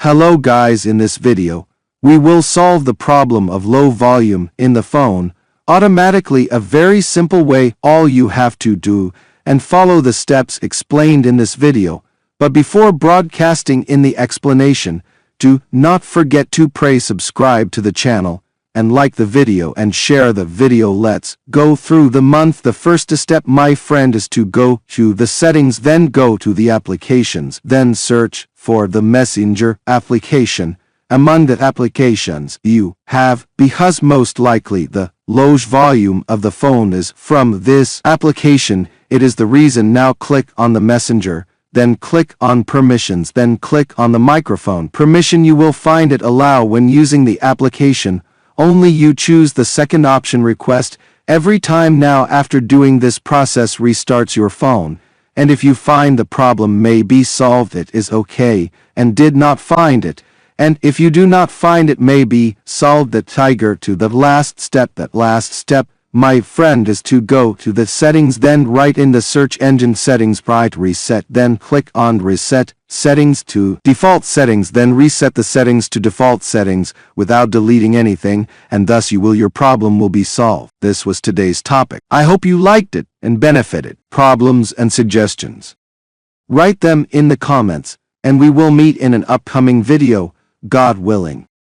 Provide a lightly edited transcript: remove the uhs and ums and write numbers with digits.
Hello guys, in this video, we will solve the problem of low volume in the phone automatically, a very simple way. All you have to do and follow the steps explained in this video. But before broadcasting in the explanation, do not forget to subscribe to the channel and like the video and share the video. Let's go through the month. The first step, my friend, is to go to the settings, then go to the applications, then search for the Messenger application among the applications you have, because most likely the low volume of the phone is from this application. It is the reason. Now click on the Messenger, then click on permissions, then click on the microphone permission. You will find it allow when using the application. Only you choose the second option, request every time. Now after doing this process, restarts your phone, and if you find the problem may be solved, it is okay, and did not find it, and if you do not find it may be solved, the tiger to the last step. That last step, my friend, is to go to the settings, then write in the search engine settings, write reset, then click on reset settings to default settings, then reset the settings to default settings without deleting anything, and thus your problem will be solved. This was today's topic. I hope you liked it and benefited. Problems and suggestions, write them in the comments, and we will meet in an upcoming video, God willing.